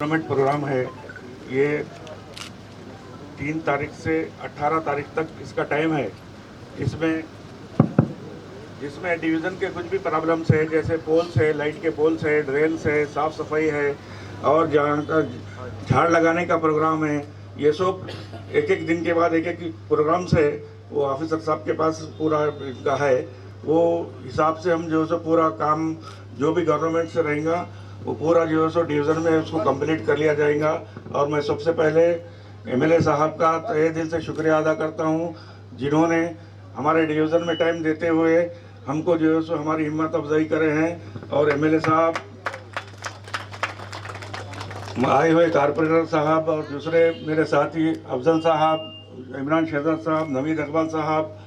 Tournament programme है ये 3 तारीख से 18 तारीख तक इसका टाइम है। जिसमें डिवीज़न के कुछ भी प्रॉब्लम्स है, जैसे पोल्स है, लाइट के पोल्स है, ड्रेन्स है, साफ़ सफाई है और जहाँ झाड़ लगाने का प्रोग्राम है, ये सब एक एक दिन के बाद एक एक प्रोग्राम्स है। वो ऑफिसर साहब के पास पूरा इनका है, वो हिसाब से हम जो है पूरा काम जो भी गवर्नमेंट से रहेगा वो पूरा जो है सो डिवीज़न में उसको कंप्लीट कर लिया जाएगा। और मैं सबसे पहले एमएलए साहब का तहे दिल से शुक्रिया अदा करता हूं, जिन्होंने हमारे डिवीज़न में टाइम देते हुए हमको जो है सो हमारी हिम्मत अफजाई करे हैं। और एमएलए साहब, आए हुए कारपोरेटर साहब और दूसरे मेरे साथी अफजल साहब, इमरान शहजाद साहब, नवीद इकबाल साहब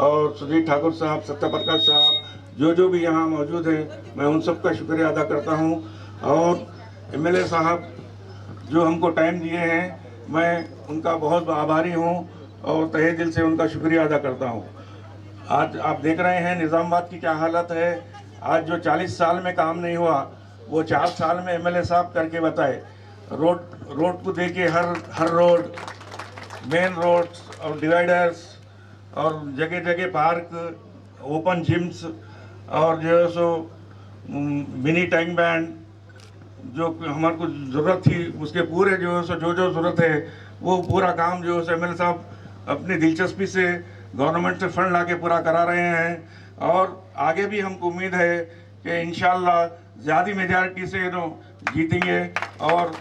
और सुजीत ठाकुर साहब, सत्यप्रकाश साहब, जो भी यहाँ मौजूद हैं, मैं उन सब का शुक्रिया अदा करता हूँ। और एमएलए साहब जो हमको टाइम दिए हैं, मैं उनका बहुत आभारी हूँ और तहे दिल से उनका शुक्रिया अदा करता हूँ। आज आप देख रहे हैं निज़ामाबाद की क्या हालत है। आज जो 40 साल में काम नहीं हुआ वो 4 साल में एमएलए साहब करके बताए। रोड को देखिए, हर रोड, मेन रोड्स और डिवाइडर्स और जगह जगह पार्क, ओपन जिम्स और जो है सो मिनी टैंक बैंड, जो हमारे को ज़रूरत थी उसके पूरे जो है सो जो ज़रूरत है वो पूरा काम जो है एमएलए साहब अपनी दिलचस्पी से गवर्नमेंट से फंड लाके पूरा करा रहे हैं। और आगे भी हमको उम्मीद है कि इंशाल्लाह ज़्यादा मेजॉरिटी से जीतेंगे और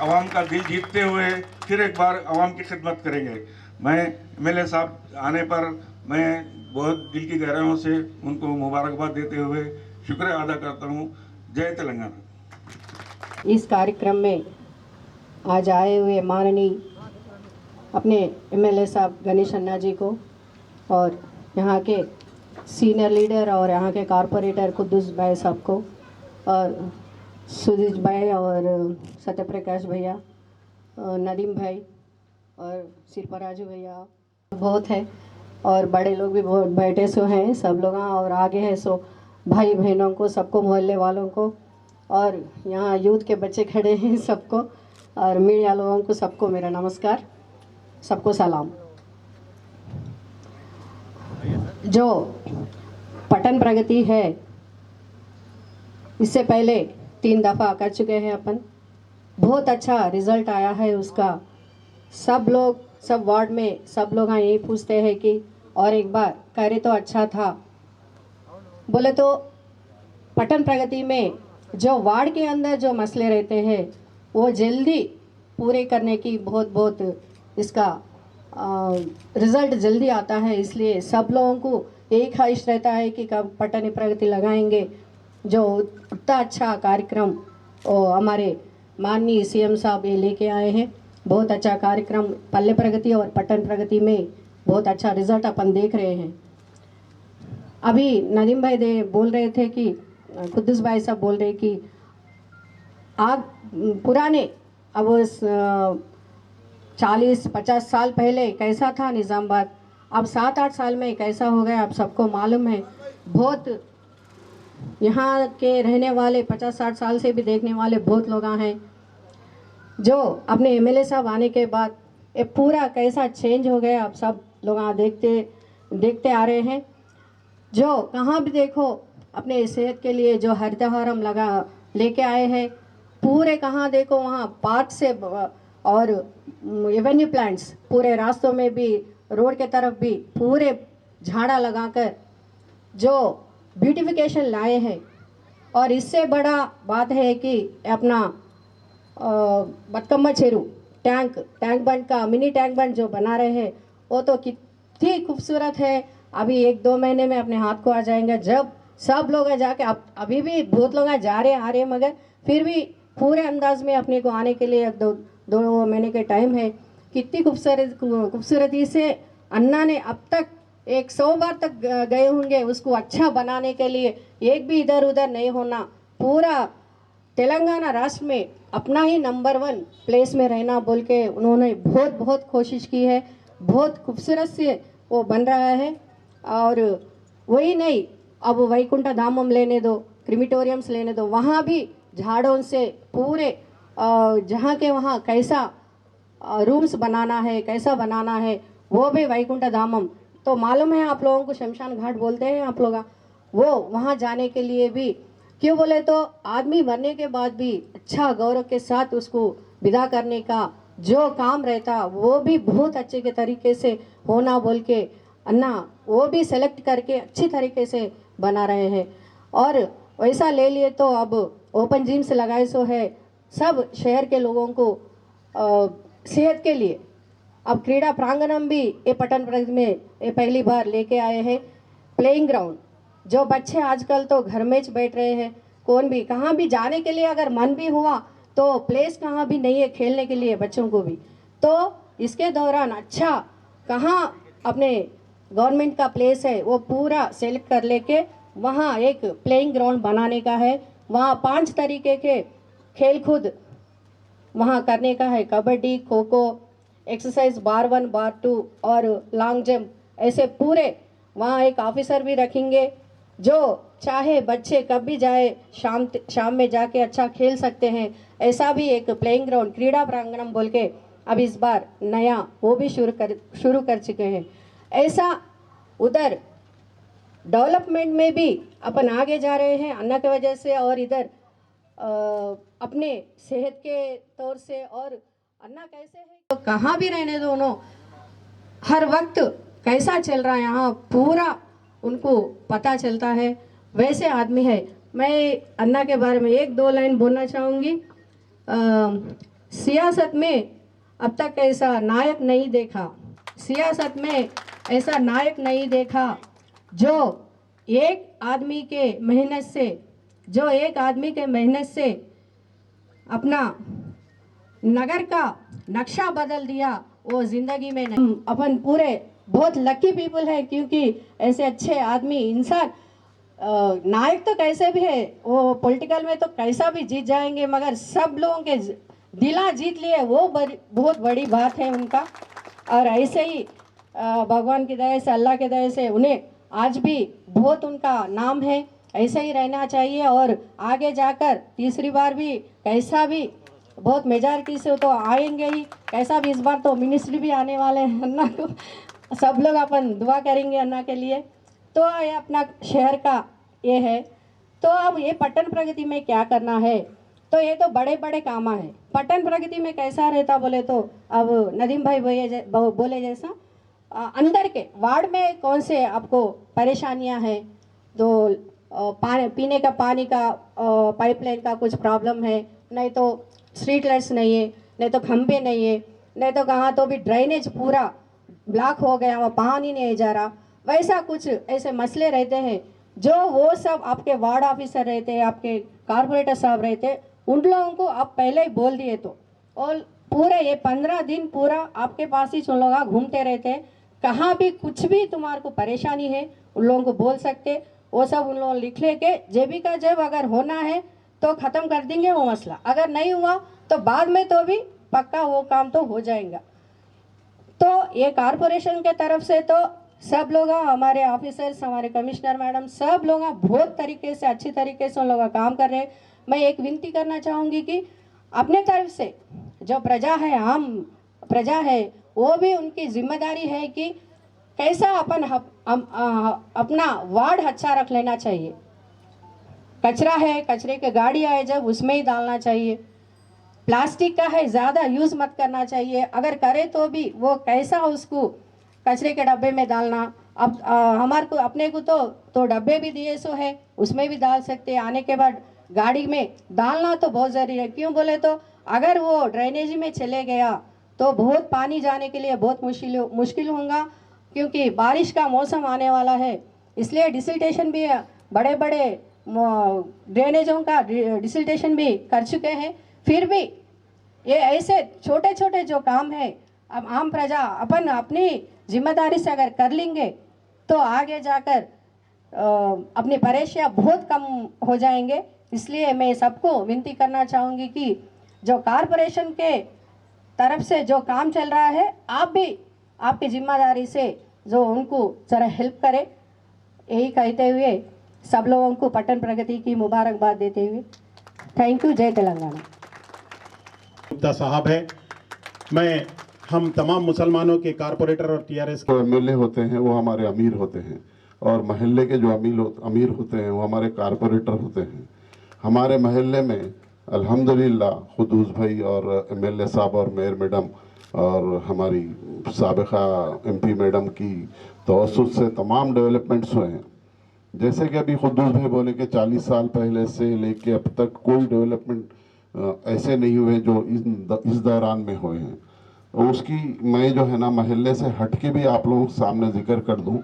आवाम का दिल जीतते हुए फिर एक बार आवाम की खिदमत करेंगे। मैं एमएलए साहब आने पर मैं बहुत दिल की गहराइयों से उनको मुबारकबाद देते हुए शुक्रिया अदा करता हूँ। जय तेलंगाना। इस कार्यक्रम में आज आए हुए माननीय अपने एमएलए साहब गणेश अन्ना जी को और यहाँ के सीनियर लीडर और यहाँ के कारपोरेटर कुद्दूस भाई साहब को और सुजीत भाई और सत्यप्रकाश भैया, नदीम भाई और सिरपराजू भैया बहुत है और बड़े लोग भी बहुत बैठे सो हैं सब लोग, और आगे है सो भाई बहनों को, सबको, मोहल्ले वालों को और यहाँ यूथ के बच्चे खड़े हैं सबको, और मीडिया लोगों को सबको मेरा नमस्कार, सबको सलाम। जो पटन प्रगति है इससे पहले 3 दफ़ा कर चुके हैं अपन, बहुत अच्छा रिजल्ट आया है उसका। सब लोग, सब वार्ड में सब लोग यही पूछते हैं कि और एक बार करे तो अच्छा था। बोले तो पटन प्रगति में जो वार्ड के अंदर जो मसले रहते हैं वो जल्दी पूरे करने की बहुत इसका रिज़ल्ट जल्दी आता है। इसलिए सब लोगों को एक ख्वाहिश रहता है कि कब पटन प्रगति लगाएंगे। जो इतना अच्छा कार्यक्रम हमारे माननीय सीएम साहब ये लेके आए हैं, बहुत अच्छा कार्यक्रम पल्ले प्रगति और पटन प्रगति में बहुत अच्छा रिजल्ट अपन देख रहे हैं। अभी नदीम भाई बोल रहे थे कि कुद्दूस भाई साहब बोल रहे कि आप पुराने अब 40-50 साल पहले कैसा था निज़ामाबाद, अब 7-8 साल में कैसा हो गया आप सबको मालूम है। बहुत यहाँ के रहने वाले 50-60 साल से भी देखने वाले बहुत लोग हैं जो अपने एमएलए साहब आने के बाद ये पूरा कैसा चेंज हो गया आप सब लोग देखते आ रहे हैं। जो कहाँ भी देखो अपने सेहत के लिए जो हरितहार हम लेके आए हैं, पूरे कहाँ देखो वहाँ पार्क से और एवेन्यू प्लांट्स पूरे रास्तों में भी, रोड के तरफ भी पूरे झाड़ा लगाकर जो ब्यूटिफिकेशन लाए हैं। और इससे बड़ा बात है कि अपना बतकम्मा चेरू टैंक बंड का मिनी टैंक बंड जो बना रहे हैं, वो तो कितनी खूबसूरत है। अभी 1-2 महीने में अपने हाथ को आ जाएंगे, जब सब लोग जाके अभी भी बहुत लोग जा रहे आ रहे, मगर फिर भी पूरे अंदाज में अपने को आने के लिए 2 महीने के टाइम है। कितनी खूबसूरती से अन्ना ने अब तक 100 बार तक गए होंगे उसको अच्छा बनाने के लिए, एक भी इधर उधर नहीं होना, पूरा तेलंगाना राष्ट्र में अपना ही नंबर 1 प्लेस में रहना बोल के उन्होंने बहुत कोशिश की है। बहुत खूबसूरत से वो बन रहा है। और वही नहीं, अब वैकुंठ धामम लेने दो, क्रिमिटोरियम्स लेने दो, वहाँ भी झाड़ों से पूरे जहाँ के वहाँ कैसा रूम्स बनाना है, कैसा बनाना है, वो भी वैकुंठ धामम तो मालूम है आप लोगों को, शमशान घाट बोलते हैं आप लोग, वो वहाँ जाने के लिए भी क्यों बोले तो आदमी मरने के बाद भी अच्छा गौरव के साथ उसको विदा करने का जो काम रहता वो भी बहुत अच्छे के तरीके से होना बोल के अन्ना वो भी सेलेक्ट करके अच्छी तरीके से बना रहे हैं। और वैसा ले लिए तो अब ओपन जिम्स लगाए सो है सब शहर के लोगों को सेहत के लिए। अब क्रीड़ा प्रांगणम भी ये पटन प्रगति में ये पहली बार लेके आए हैं। प्लेइंग ग्राउंड, जो बच्चे आजकल तो घर में बैठ रहे हैं, कौन भी कहाँ भी जाने के लिए अगर मन भी हुआ तो प्लेस कहाँ भी नहीं है खेलने के लिए बच्चों को भी, तो इसके दौरान अच्छा कहाँ अपने गवर्नमेंट का प्लेस है वो पूरा सेलेक्ट कर लेके वहाँ एक प्लेइंग ग्राउंड बनाने का है। वहाँ 5 तरीके के खेल कूद वहाँ करने का है, कबड्डी, खो खो, एक्सरसाइज बार 1 बार 2 और लॉन्ग जंप, ऐसे पूरे। वहाँ एक ऑफिसर भी रखेंगे जो चाहे बच्चे कब भी जाए शाम में जाके अच्छा खेल सकते हैं। ऐसा भी एक प्लेइंग ग्राउंड क्रीड़ा प्रांगणम बोल के अब इस बार नया वो भी शुरू कर चुके हैं। ऐसा उधर डेवलपमेंट में भी अपन आगे जा रहे हैं अन्ना की वजह से, और इधर अपने सेहत के तौर से। और अन्ना कैसे है तो कहाँ भी रहने दोनों हर वक्त कैसा चल रहा है यहाँ पूरा उनको पता चलता है, वैसे आदमी है। मैं अन्ना के बारे में 1-2 लाइन बोलना चाहूँगी। सियासत में अब तक ऐसा नायक नहीं देखा, सियासत में ऐसा नायक नहीं देखा जो एक आदमी के मेहनत से अपना नगर का नक्शा बदल दिया, वो जिंदगी में नहीं। अपन पूरे बहुत लकी पीपल है क्योंकि ऐसे अच्छे आदमी इंसान नायक तो कैसे भी है, वो पॉलिटिकल में तो कैसा भी जीत जाएंगे, मगर सब लोगों के दिला जीत लिए वो बहुत बड़ी बात है उनका। और ऐसे ही भगवान की दया से, अल्लाह की दया से उन्हें आज भी बहुत उनका नाम है, ऐसे ही रहना चाहिए। और आगे जाकर तीसरी बार भी कैसा भी बहुत मेजॉरिटी से तो आएंगे ही, कैसा भी इस बार तो मिनिस्ट्री भी आने वाले हैं अन्ना को, सब लोग अपन दुआ करेंगे अन्ना के लिए। तो ये अपना शहर का ये है। तो अब ये पटन प्रगति में क्या करना है, तो ये तो बड़े बड़े काम है। पटन प्रगति में कैसा रहता बोले तो अब नदीम भाई बोले जैसा अंदर के वार्ड में कौन से आपको परेशानियां हैं, तो पीने का पानी का पाइपलाइन का कुछ प्रॉब्लम है, नहीं तो स्ट्रीट लाइट्स नहीं है, नहीं तो खंभे नहीं है, नहीं तो कहाँ तो भी ड्रेनेज पूरा ब्लॉक हो गया, वहाँ पानी नहीं जा रहा, वैसा कुछ ऐसे मसले रहते हैं जो वो सब आपके वार्ड ऑफिसर रहते हैं, आपके कारपोरेटर साहब रहते हैं, उन लोगों को आप पहले ही बोल दिए तो, और पूरे ये 15 दिन पूरा आपके पास ही उन लोग घूमते रहते हैं। कहाँ भी कुछ भी तुम्हारे को परेशानी है उन लोगों को बोल सकते, वो सब उन लोगों लिख लेके जेबी का जब अगर होना है तो ख़त्म कर देंगे वो मसला, अगर नहीं हुआ तो बाद में तो भी पक्का वो काम तो हो जाएगा। तो ये कारपोरेशन के तरफ से तो सब लोग हमारे ऑफिसर्स, हमारे कमिश्नर मैडम, सब लोग बहुत तरीके से अच्छी तरीके से उन लोग काम कर रहे हैं। मैं एक विनती करना चाहूँगी कि अपने तरफ से जो प्रजा है, आम प्रजा है, वो भी उनकी जिम्मेदारी है कि कैसा अपना वार्ड अच्छा रख लेना चाहिए। कचरा है, कचरे के गाड़ी आए जब उसमें ही डालना चाहिए। प्लास्टिक का है, ज़्यादा यूज़ मत करना चाहिए, अगर करे तो भी वो कैसा उसको कचरे के डब्बे में डालना। अब हमारे को अपने को तो डब्बे भी दिए सो है, उसमें भी डाल सकते हैं। आने के बाद गाड़ी में डालना तो बहुत ज़रूरी है। क्यों बोले तो अगर वो ड्रेनेज में चले गया तो बहुत पानी जाने के लिए बहुत मुश्किल होगा, क्योंकि बारिश का मौसम आने वाला है। इसलिए डिसिल्टेशन भी बड़े बड़े ड्रेनेजों का डिसिल्टेशन भी कर चुके हैं। फिर भी ये ऐसे छोटे छोटे जो काम है, अब आम प्रजा अपनी जिम्मेदारी से अगर कर लेंगे तो आगे जाकर अपनी परेशानियाँ बहुत कम हो जाएंगे। इसलिए मैं सबको विनती करना चाहूँगी कि जो कारपोरेशन के तरफ से जो काम चल रहा है, आप भी आपकी जिम्मेदारी से जो उनको ज़रा हेल्प करें। यही कहते हुए सब लोगों को पटन प्रगति की मुबारकबाद देते हुए थैंक यू। जय तेलंगाना। गुप्ता साहब है। मैं हम तमाम मुसलमानों के कारपोरेटर और टीआरएस जो एमएलए होते हैं वो हमारे अमीर होते हैं, और महल्ले के जो अमीर होते हैं वो हमारे कारपोरेटर होते हैं। हमारे महल्ले में अल्हम्दुलिल्लाह खुदूस भाई और एमएलए साहब और मेयर मैडम और हमारी साबिका एमपी मैडम की तवस्सुत से तमाम डेवलपमेंट्स हुए हैं। जैसे कि अभी खुदूस भाई बोले कि 40 साल पहले से लेके अब तक कोई डेवलपमेंट ऐसे नहीं हुए जो इस दौरान में हुए हैं। और उसकी मैं जो है ना महल्ले से हट के भी आप लोगों के सामने जिक्र कर दूं।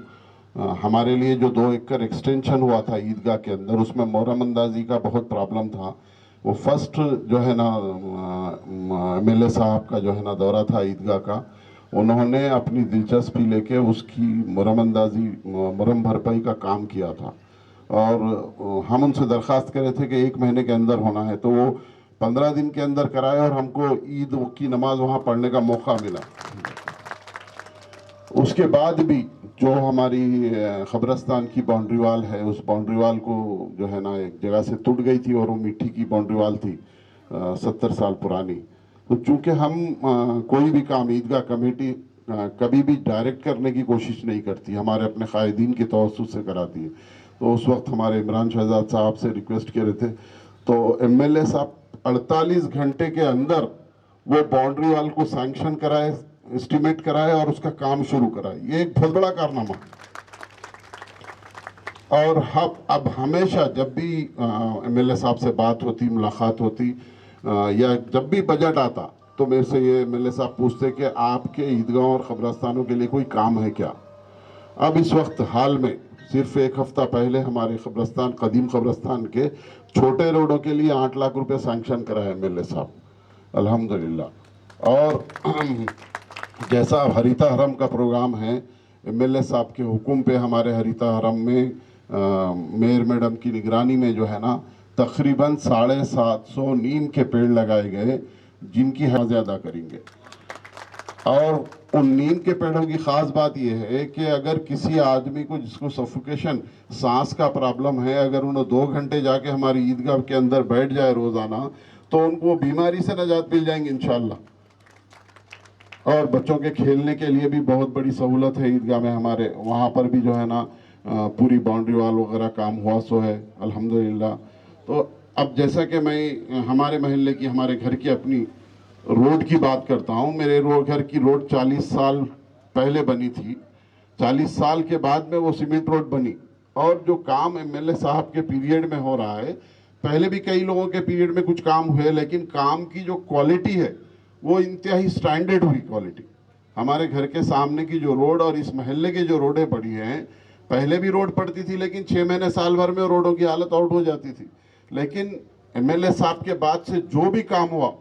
हमारे लिए जो 2 एकड़ एक्सटेंशन हुआ था ईदगाह के अंदर, उसमें मोहर्रम अंदाजी का बहुत प्रॉब्लम था। वो फर्स्ट जो है ना एमएलए साहब का जो है ना दौरा था ईदगाह का, उन्होंने अपनी दिलचस्पी लेके उसकी मुरम भरपाई का काम किया था। और हम उनसे दरख्वास्त करे थे कि 1 महीने के अंदर होना है, तो वो 15 दिन के अंदर कराए और हमको ईद की नमाज वहाँ पढ़ने का मौका मिला। उसके बाद भी जो हमारी खबरस्तान की बाउंड्री वाल है, उस बाउंड्री वाल को जो है ना एक जगह से टूट गई थी और वो मिट्टी की बाउंड्री वाल थी 70 साल पुरानी। तो चूँकि हम कोई भी काम ईदगाह कमेटी कभी भी डायरेक्ट करने की कोशिश नहीं करती, हमारे अपने कायदीन की तवस्सुत से कराती है। तो उस वक्त हमारे इमरान शहजाद साहब से रिक्वेस्ट करे थे, तो एमएलए साहब 48 घंटे के अंदर वो बाउंड्री वाल को सैंक्शन कराए, एस्टिमेट कराए और उसका काम शुरू कराए। ये एक बहुत बड़ा कारनामा। और अब हमेशा जब भी एमएलए साहब से बात होती, मुलाकात होती या जब भी बजट आता, तो मेरे से ये एमएलए साहब पूछते कि आपके ईदगाह और खबरस्तानों के लिए कोई काम है क्या। अब इस वक्त हाल में सिर्फ 1 हफ्ता पहले हमारे खबरस्तान, कदीम खबरस्तान के छोटे रोडों के लिए 8 लाख रुपए सैंक्शन कराए एमएलए साहब, अल्हम्दुलिल्लाह। और जैसा हरीता हरम का प्रोग्राम है, एमएलए साहब के हुक्म पे हमारे हरीता हरम में मेयर मैडम की निगरानी में जो है ना तकरीबन 750 नीम के पेड़ लगाए गए, जिनकी हिफाजत अदा करेंगे। और उन नीम के पेड़ों की ख़ास बात यह है कि अगर किसी आदमी को जिसको सफोकेशन, सांस का प्रॉब्लम है, अगर उन्हें 2 घंटे जाके हमारी ईदगाह के अंदर बैठ जाए रोज़ाना, तो उनको बीमारी से निजात मिल जाएंगे इंशाल्लाह। और बच्चों के खेलने के लिए भी बहुत बड़ी सहूलत है ईदगाह में हमारे, वहाँ पर भी जो है ना पूरी बाउंड्री वाल वगैरह काम हुआ सो है अल्हम्दुलिल्लाह। तो अब जैसा कि मैं हमारे महल्ले की, हमारे घर की अपनी रोड की बात करता हूँ। मेरे घर की रोड 40 साल पहले बनी थी। 40 साल के बाद में वो सीमेंट रोड बनी। और जो काम एमएलए साहब के पीरियड में हो रहा है, पहले भी कई लोगों के पीरियड में कुछ काम हुए, लेकिन काम की जो क्वालिटी है वो इंतहाई स्टैंडर्ड हुई क्वालिटी। हमारे घर के सामने की जो रोड और इस महल्ले की जो रोडें पड़ी हैं, पहले भी रोड पड़ती थी लेकिन 6 महीने साल भर में रोडों की हालत आउट हो जाती थी। लेकिन एमएलए साहब के बाद से जो भी काम हुआ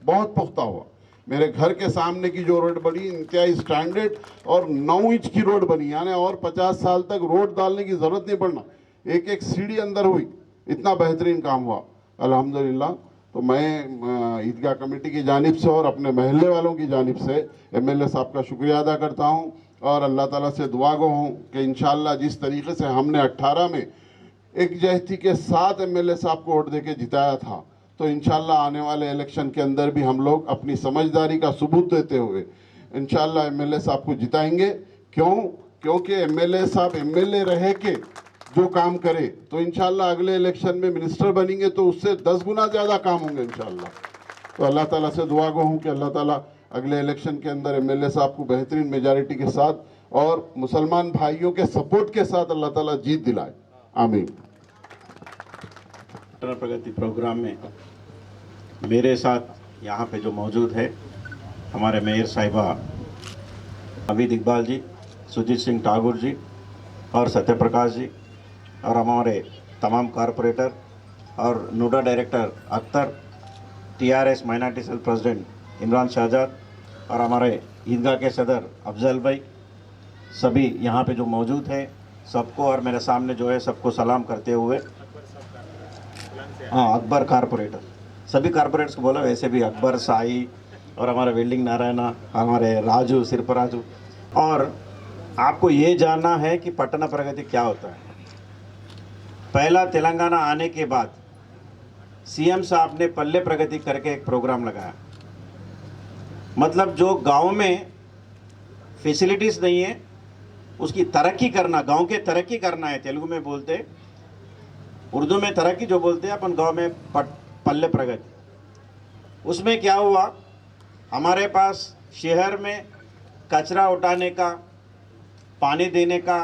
बहुत पुख्ता हुआ। मेरे घर के सामने की जो रोड बनी इंतहाई स्टैंडर्ड और 9 इंच की रोड बनी, यानी और 50 साल तक रोड डालने की ज़रूरत नहीं पड़ना, एक एक सीढ़ी अंदर हुई, इतना बेहतरीन काम हुआ अल्हम्दुलिल्लाह। तो मैं ईदगाह कमेटी की जानिब से और अपने महल्ले वालों की जानिब से एमएलए साहब का शुक्रिया अदा करता हूँ और अल्लाह ताला से दुआ गो हूँ कि इंशाअल्लाह जिस तरीके से हमने 18 में एकजहती के साथ एमएलए साहब को वोट देके जिताया था, तो इंशाअल्लाह आने वाले इलेक्शन के अंदर भी हम लोग अपनी समझदारी का सबूत देते हुए इंशाअल्लाह एमएलए साहब को जिताएंगे। क्यों? क्योंकि एमएलए साहब एमएलए रह के जो काम करे तो इंशाल्लाह अगले इलेक्शन में मिनिस्टर बनेंगे तो उससे 10 गुना ज़्यादा काम होंगे इंशाल्लाह। तो अल्लाह ताला से दुआ गो हूँ कि अल्लाह ताला अगले इलेक्शन के अंदर एमएलए साहब को बेहतरीन मेजॉरिटी के साथ और मुसलमान भाइयों के सपोर्ट के साथ अल्लाह ताला जीत दिलाए, आमीन। पटना प्रगति प्रोग्राम में मेरे साथ यहाँ पे जो मौजूद है हमारे मेयर साहिबा अबीद इकबाल जी, सुजीत सिंह ठाकुर जी और सत्यप्रकाश जी और हमारे तमाम कारपोरेटर और नोडा director Akhtar, TRS minority cell president Imran Shahzad और हमारे ईदगाह के सदर अफजल भाई, सभी यहाँ पे जो मौजूद हैं सबको और मेरे सामने जो है सबको सलाम करते हुए, हाँ अकबर कारपोरेटर, सभी कारपोरेटर्स को बोला, वैसे भी अकबर, साई और हमारे वेल्डिंग नारायणा, हमारे राजू, सिरपराजू। और आपको ये जानना है कि पटना प्रगति क्या होता है। पहला तेलंगाना आने के बाद सीएम साहब ने पल्ले प्रगति करके एक प्रोग्राम लगाया। मतलब जो गांव में फैसिलिटीज़ नहीं है उसकी तरक्की करना, गांव के तरक्की करना है, तेलुगु में बोलते, उर्दू में तरक्की जो बोलते हैं अपन, गांव में पल्ले प्रगति। उसमें क्या हुआ, हमारे पास शहर में कचरा उठाने का, पानी देने का,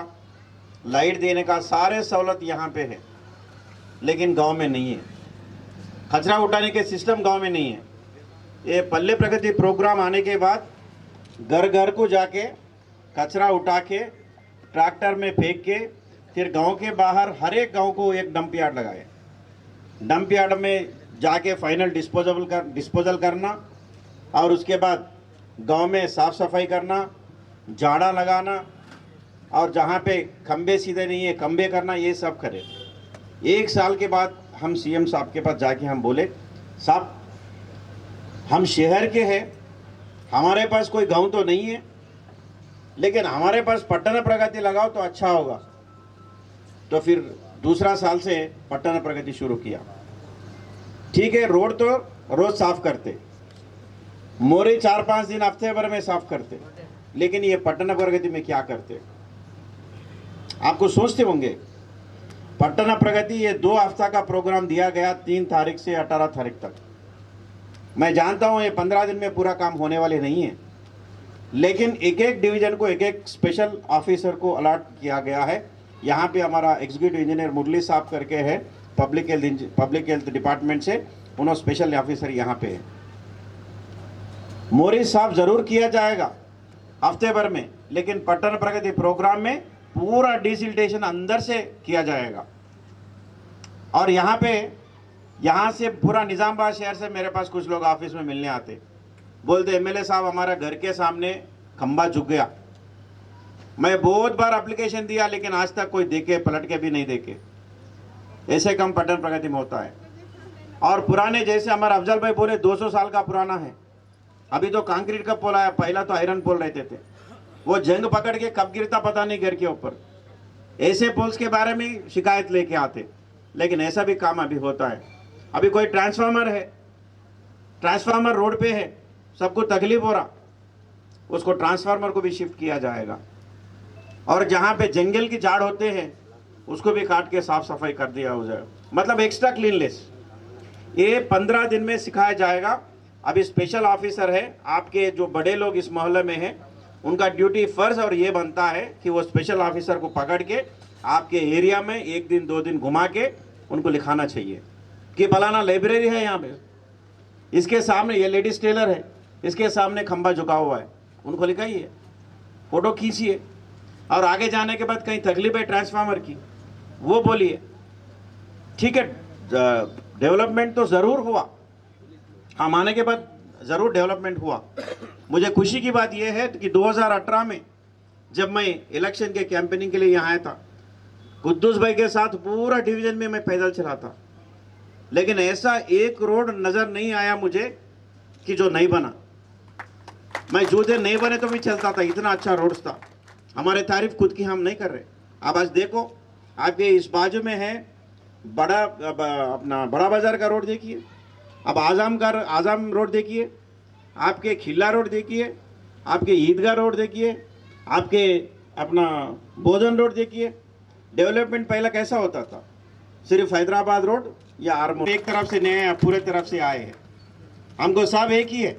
लाइट देने का सारे सहूलत यहाँ पे है, लेकिन गांव में नहीं है। कचरा उठाने के सिस्टम गांव में नहीं है। ये पल्ले प्रगति प्रोग्राम आने के बाद घर घर को जाके कचरा उठा के ट्रैक्टर में फेंक के फिर गांव के बाहर हर एक गांव को एक डंप यार्ड लगाए। डंप यार्ड में जाके फाइनल डिस्पोजल करना और उसके बाद गांव में साफ़ सफाई करना, झाड़ा लगाना और जहाँ पे खंबे सीधे नहीं है खंबे करना, ये सब करे। 1 साल के बाद हम सीएम साहब के पास जाके हम बोले, साहब हम शहर के हैं, हमारे पास कोई गांव तो नहीं है, लेकिन हमारे पास पटना प्रगति लगाओ तो अच्छा होगा। तो फिर दूसरा साल से पटना प्रगति शुरू किया। ठीक है, रोड तो रोज साफ करते, मोरे 4-5 दिन हफ्ते भर में साफ करते, लेकिन ये पटना प्रगति में क्या करते? आपको सोचते होंगे, पटना प्रगति ये 2 हफ्ता का प्रोग्राम दिया गया, 3 तारीख से 18 तारीख तक। मैं जानता हूँ ये 15 दिन में पूरा काम होने वाले नहीं है, लेकिन एक एक डिवीजन को एक एक स्पेशल ऑफिसर को अलॉट किया गया है। यहाँ पे हमारा एग्जीक्यूटिव इंजीनियर मुरली साहब करके है, पब्लिक हेल्थ डिपार्टमेंट से, उन्होंने स्पेशल ऑफिसर यहाँ पे है। मोरी साहब जरूर किया जाएगा हफ्ते भर में, लेकिन पटना प्रगति प्रोग्राम में पूरा डिसिल्टेशन अंदर से किया जाएगा। और यहाँ से पूरा निज़ामबाद शहर से मेरे पास कुछ लोग ऑफिस में मिलने आते, बोलते एमएलए साहब हमारा घर के सामने खंबा झुक गया। मैं बहुत बार एप्लीकेशन दिया, लेकिन आज तक कोई देखे पलट के भी नहीं देखे। ऐसे कम पटना प्रगति में होता है। और पुराने जैसे हमारा अफजल भाई बोले 200 साल का पुराना है, अभी तो कंक्रीट का पोल आया, पहला तो आयरन पोल रहते थे, वो जंग पकड़ के कब गिरता पता नहीं घर के ऊपर। ऐसे पोल्स के बारे में शिकायत लेके आते, लेकिन ऐसा भी काम अभी होता है। अभी कोई ट्रांसफार्मर है, ट्रांसफार्मर रोड पे है, सबको तकलीफ हो रहा, उसको ट्रांसफार्मर को भी शिफ्ट किया जाएगा। और जहाँ पे जंगल की झाड़ होते हैं उसको भी काट के साफ सफाई कर दिया हो जाए, मतलब एक्स्ट्रा क्लीननेस। ये 15 दिन में सिखाया जाएगा। अभी स्पेशल ऑफिसर है, आपके जो बड़े लोग इस मोहल्ले में हैं उनका ड्यूटी फर्ज और ये बनता है कि वो स्पेशल ऑफिसर को पकड़ के आपके एरिया में 1 दिन 2 दिन घुमा के उनको लिखाना चाहिए कि फलाना लाइब्रेरी है यहाँ पे, इसके सामने ये लेडीज टेलर है, इसके सामने खंबा झुका हुआ है, उनको लिखाइए, फोटो खींचिए। और आगे जाने के बाद कहीं तकलीफ है ट्रांसफार्मर की, वो बोलिए। ठीक है, डेवलपमेंट तो ज़रूर हुआ, हम आने के बाद ज़रूर डेवलपमेंट हुआ। मुझे खुशी की बात यह है कि 2018 में जब मैं इलेक्शन के कैंपेनिंग के लिए यहाँ आया था, कुद्दूस भाई के साथ पूरा डिवीज़न में मैं पैदल चला था, लेकिन ऐसा एक रोड नज़र नहीं आया मुझे कि जो नहीं बना। मैं जूते नहीं बने तो भी चलता था, इतना अच्छा रोड था। हमारे तारीफ खुद की हम नहीं कर रहे। अब आज देखो, आपके इस बाजू में है अपना बड़ा बाजार का रोड देखिए, अब आज़ाम रोड देखिए, आपके खिल्ला रोड देखिए, आपके ईदगाह रोड देखिए, आपके अपना बोधन रोड देखिए, डेवलपमेंट पहला कैसा होता था, सिर्फ हैदराबाद रोड या आरमोर एक तरफ से नए हैं, पूरे तरफ से आए हैं, हमको सब एक ही है।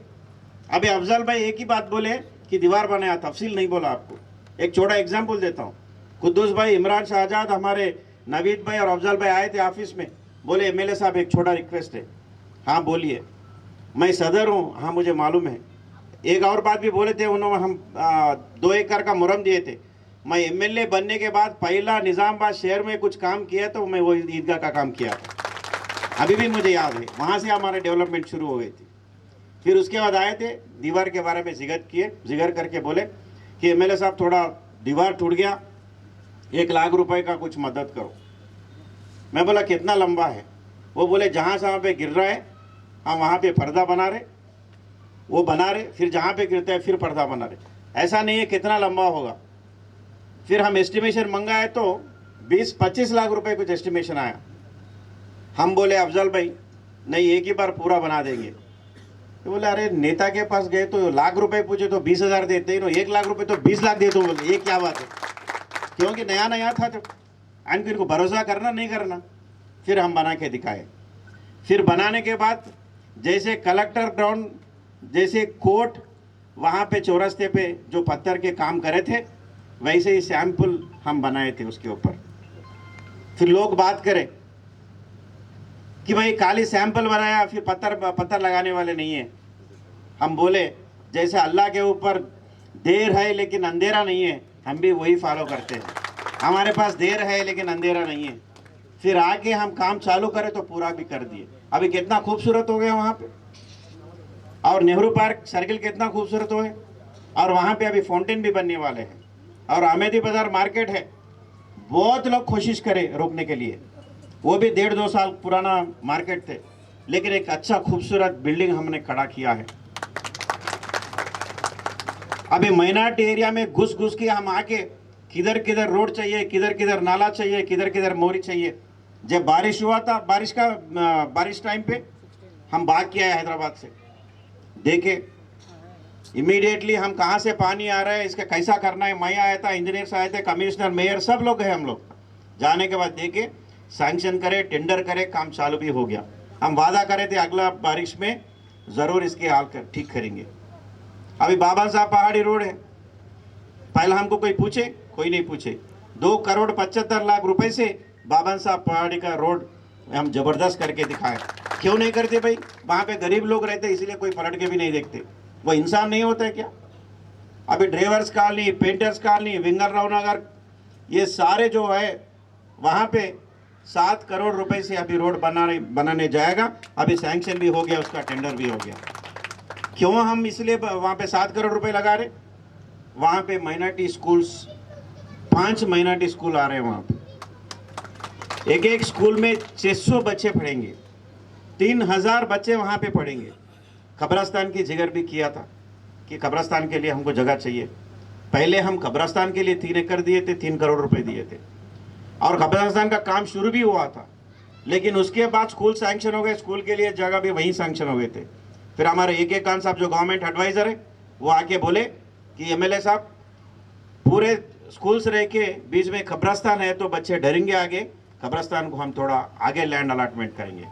अभी अफजल भाई एक ही बात बोले कि दीवार बनाया, तफसील नहीं बोला आपको। एक छोटा एग्जाम्पल देता हूँ, कुद्दूस भाई, इमरान शाहजाद, हमारे नवीद भाई और अफजल भाई आए थे ऑफिस में, बोले एमएलए साहब एक छोटा रिक्वेस्ट है। हाँ बोलिए। मैं सदर हूँ, हाँ मुझे मालूम है। एक और बात भी बोले थे उन्होंने, हम 2 एकड़ का मुरम दिए थे। मैं एमएलए बनने के बाद पहला निज़ामाबाद शहर में कुछ काम किया तो मैं वो ईदगाह का काम किया था, अभी भी मुझे याद है। वहाँ से हमारे डेवलपमेंट शुरू हो गई थी। फिर उसके बाद आए थे, दीवार के बारे में जिक्र करके बोले कि एमएलए साहब थोड़ा दीवार टूट गया, 1 लाख रुपए का कुछ मदद करो। मैं बोला कितना लंबा है? वो बोले जहाँ जहाँ पे गिर रहा है हम वहाँ पे पर्दा बना रहे, वो बना रहे, फिर जहाँ पे गिरता है फिर पर्दा बना रहे। ऐसा नहीं है कितना लंबा होगा। फिर हम एस्टिमेशन मंगाए तो 20-25 लाख रुपए कुछ एस्टिमेशन आया। हम बोले अफजल भाई नहीं, एक ही बार पूरा बना देंगे। तो बोले अरे नेता के पास गए तो लाख रुपए पूछे तो 20,000 देते ही, 1 लाख रुपए तो 20 लाख दे दो। बोले ये क्या बात है, क्योंकि नया नया था तो इनको भरोसा करना नहीं करना। फिर हम बना के दिखाए। फिर बनाने के बाद जैसे कलेक्टर ग्राउंड, जैसे कोर्ट, वहाँ पे चौरस्ते पे जो पत्थर के काम करे थे वैसे ही सैंपल हम बनाए थे उसके ऊपर। फिर लोग बात करें कि भाई खाली सैंपल बनाया, फिर पत्थर लगाने वाले नहीं है। हम बोले जैसे अल्लाह के ऊपर देर है लेकिन अंधेरा नहीं है, हम भी वही फॉलो करते हैं। हमारे पास देर है लेकिन अंधेरा नहीं है। फिर आगे हम काम चालू करें तो पूरा भी कर दिए। अभी कितना खूबसूरत हो गया वहाँ पे, और नेहरू पार्क सर्किल कितना खूबसूरत हो गए, और वहाँ पे अभी फाउंटेन भी बनने वाले हैं, और अहमदी बाजार मार्केट है। बहुत लोग कोशिश करें रोकने के लिए, वो भी 1.5-2 साल पुराना मार्केट थे, लेकिन एक अच्छा खूबसूरत बिल्डिंग हमने खड़ा किया है। अभी माइनॉरिटी एरिया में घुस के हम आके किधर किधर रोड चाहिए, किधर किधर नाला चाहिए, किधर किधर मोरी चाहिए। जब बारिश हुआ था, बारिश टाइम पे हम भाग के आए हैदराबाद से, देखे इमीडिएटली हम कहाँ से पानी आ रहा है, इसका कैसा करना है। मैं आया था, इंजीनियर्स आए थे, कमिश्नर, मेयर, सब लोग गए हम लोग। जाने के बाद देखे, सैंक्शन करे, टेंडर करे, काम चालू भी हो गया। हम वादा करे थे अगला बारिश में ज़रूर इसके हाल कर ठीक करेंगे। अभी बाबा साहब पहाड़ी रोड है, पहले हमको कोई पूछे, कोई नहीं पूछे। 2,75,00,000 रुपए से बाबा साहब पहाड़ी का रोड हम जबरदस्त करके दिखाए। क्यों नहीं करते भाई? वहाँ पे गरीब लोग रहते इसलिए कोई पलट के भी नहीं देखते। वो इंसान नहीं होता है क्या? अभी drivers colony, painters colony, Vengal Rao Nagar, ये सारे जो है वहाँ पे 7 करोड़ रुपए से अभी रोड बनाने जाएगा। अभी सैंक्शन भी हो गया, उसका टेंडर भी हो गया। क्यों हम इसलिए वहाँ पे 7 करोड़ रुपए लगा रहे? वहाँ पे माइनॉरिटी स्कूल्स, 5 माइनॉरिटी स्कूल आ रहे हैं। वहाँ पे एक स्कूल में 600 बच्चे पढ़ेंगे, 3,000 बच्चे वहाँ पे पढ़ेंगे। कब्रस्तान की जिक्र भी किया था कि कब्रस्तान के लिए हमको जगह चाहिए। पहले हम कब्रस्तान के लिए 3 एकड़ दिए थे, 3 करोड़ रुपए दिए थे, और कब्रस्तान का काम शुरू भी हुआ था। लेकिन उसके बाद स्कूल सैंक्शन हो गए, स्कूल के लिए जगह भी वहीं सैंक्शन हो गए थे। फिर हमारे AK खान साहब जो गवर्नमेंट एडवाइज़र है, वो आके बोले कि MLA साहब पूरे स्कूल्स रह के बीच में कब्रस्तान है तो बच्चे डरेंगे, आगे कब्रस्तान को हम थोड़ा आगे लैंड अलॉटमेंट करेंगे।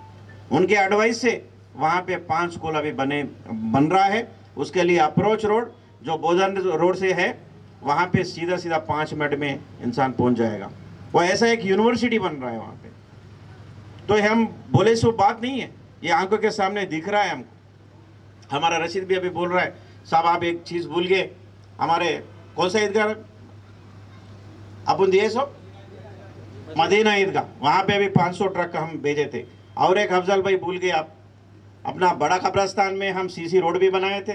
उनके एडवाइस से वहाँ पे 5 स्कूल अभी बन रहा है। उसके लिए अप्रोच रोड जो बोधन रोड से है, वहाँ पे सीधा 5 मिनट में इंसान पहुँच जाएगा। वो ऐसा एक यूनिवर्सिटी बन रहा है वहाँ पे। तो हम बोले सो बात नहीं है, ये आंखों के सामने दिख रहा है हमको। हमारा रशीद भी अभी बोल रहा है, साहब आप एक चीज़ भूल गए, हमारे कौन सा ईदगाह अपन दिए सो, मदीना ईदगाह, वहाँ पे अभी 500 ट्रक हम भेजे थे। और एक अफजल भाई भूल गए आप, अपना बड़ा कब्रस्तान में हम CC रोड भी बनाए थे,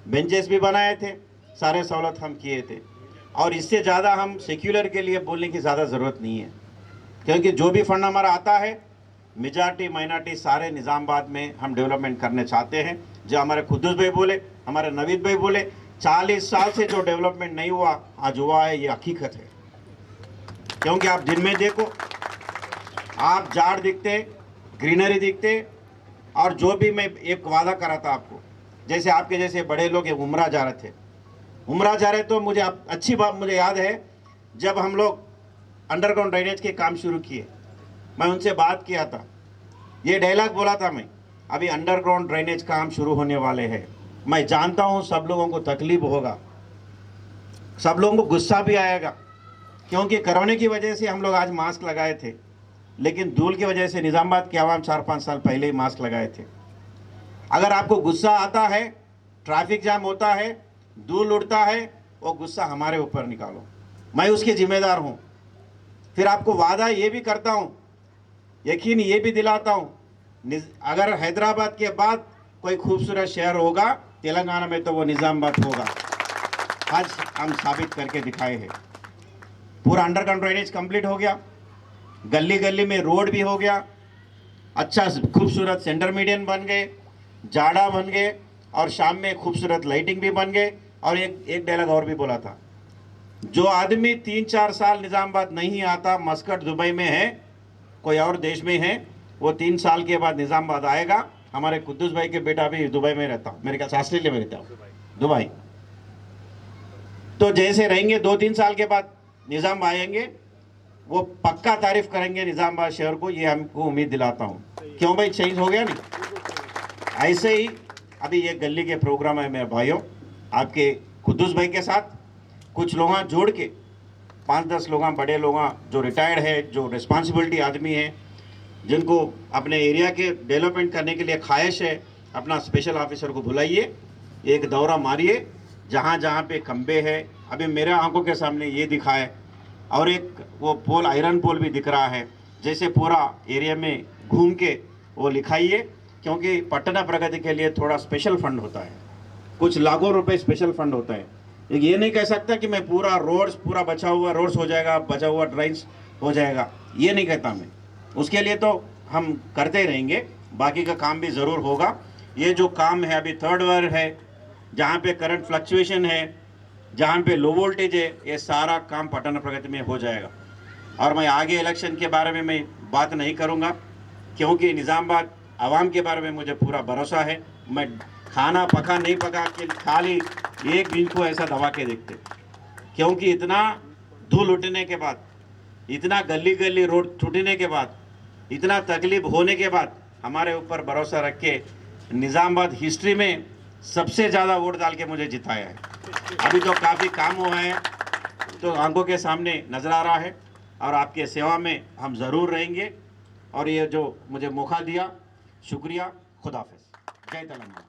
बेंचेस भी बनाए थे, सारे सहूलत हम किए थे। और इससे ज़्यादा हम सेक्युलर के लिए बोलने की ज़्यादा ज़रूरत नहीं है, क्योंकि जो भी फंड हमारा आता है मेजॉरिटी माइनॉरिटी सारे निज़ामाबाद में हम डेवलपमेंट करने चाहते हैं। जो हमारे कुद्दूस भाई बोले, हमारे नवीद भाई बोले, 40 साल से जो डेवलपमेंट नहीं हुआ आज हुआ है, ये हकीकत है। क्योंकि आप दिन में देखो, आप झाड़ दिखते, ग्रीनरी दिखते, और जो भी मैं एक वादा करा था आपको, जैसे आपके जैसे बड़े लोग उमरा जा रहे थे, उमरा जा रहे तो मुझे अच्छी बात मुझे याद है, जब हम लोग अंडरग्राउंड ड्रेनेज के काम शुरू किए, मैं उनसे बात किया था, ये डायलॉग बोला था मैं, अभी अंडरग्राउंड ड्रेनेज काम शुरू होने वाले हैं। मैं जानता हूँ सब लोगों को तकलीफ होगा, सब लोगों को गुस्सा भी आएगा, क्योंकि कोरोना की वजह से हम लोग आज मास्क लगाए थे, लेकिन धूल की वजह से निज़ामाबाद के आवाम 4-5 साल पहले ही मास्क लगाए थे। अगर आपको गुस्सा आता है, ट्रैफिक जाम होता है, धूल उड़ता है, वो गुस्सा हमारे ऊपर निकालो, मैं उसके जिम्मेदार हूँ। फिर आपको वादा ये भी करता हूँ, यकीन ये भी दिलाता हूँ, अगर हैदराबाद के बाद कोई खूबसूरत शहर होगा तेलंगाना में तो वो निज़ामाबाद होगा। आज हम साबित करके दिखाए हैं। पूरा अंडरग्राउंड ड्रेनेज कंप्लीट हो गया, गली गली में रोड भी हो गया, अच्छा खूबसूरत सेंटर मीडियन बन गए, जाड़ा बन गए, और शाम में खूबसूरत लाइटिंग भी बन गए। और एक डायलॉग और भी बोला था, जो आदमी 3-4 साल निज़ामाबाद नहीं आता, मस्कट दुबई में है, कोई और देश में है, वो 3 साल के बाद निज़ामाबाद आएगा। हमारे कुद्दूस भाई के बेटा भी दुबई में रहता, मेरे ख्याल से ऑस्ट्रेलिया में रहता हूँ, दुबई। तो जैसे रहेंगे 2-3 साल के बाद निज़ाम आएंगे, वो पक्का तारीफ करेंगे निज़ामाबाद शहर को, ये हमको उम्मीद दिलाता हूँ। क्यों भाई, चेंज हो गया नहीं? ऐसे ही अभी ये गली के प्रोग्राम है मेरे भाइयों, आपके कुद्दूस भाई के साथ कुछ लोग जोड़ के 5-10 लोग बड़े लोग जो रिटायर्ड है, जो रिस्पॉन्सिबिलिटी आदमी है, जिनको अपने एरिया के डेवलपमेंट करने के लिए ख्वाहिश है, अपना स्पेशल ऑफिसर को बुलाइए, एक दौरा मारिए, जहाँ जहाँ पे खंबे है, अभी मेरे आंखों के सामने ये दिखा है, और एक वो पोल, आयरन पोल भी दिख रहा है, जैसे पूरा एरिया में घूम के वो लिखाइए, क्योंकि पटना प्रगति के लिए थोड़ा स्पेशल फंड होता है, कुछ लाखों रुपए स्पेशल फंड होता है। ये नहीं कह सकता कि मैं पूरा रोड्स, पूरा बचा हुआ रोड्स हो जाएगा, बचा हुआ ड्राइन्स हो जाएगा, ये नहीं कहता मैं। उसके लिए तो हम करते रहेंगे, बाकी का काम भी ज़रूर होगा। ये जो काम है अभी 3rd वायर है, जहाँ पे करंट फ्लक्चुएशन है, जहाँ पे लो वोल्टेज है, ये सारा काम पटना प्रगति में हो जाएगा। और मैं आगे इलेक्शन के बारे में मैं बात नहीं करूँगा, क्योंकि निज़ामाबाद आवाम के बारे में मुझे पूरा भरोसा है। मैं खाना पका नहीं पका के खाली एक दिन को ऐसा दबा के देखते, क्योंकि इतना धूल उठने के बाद, इतना गली गली रोड टूटने के बाद, इतना तकलीफ होने के बाद हमारे ऊपर भरोसा रख के निज़ामाबाद हिस्ट्री में सबसे ज़्यादा वोट डाल के मुझे जिताया है। अभी तो काफ़ी काम हुआ है, तो आंखों के सामने नज़र आ रहा है, और आपके सेवा में हम ज़रूर रहेंगे। और ये जो मुझे मौका दिया, शुक्रिया, खुदाफिज, जय तेलंगाना।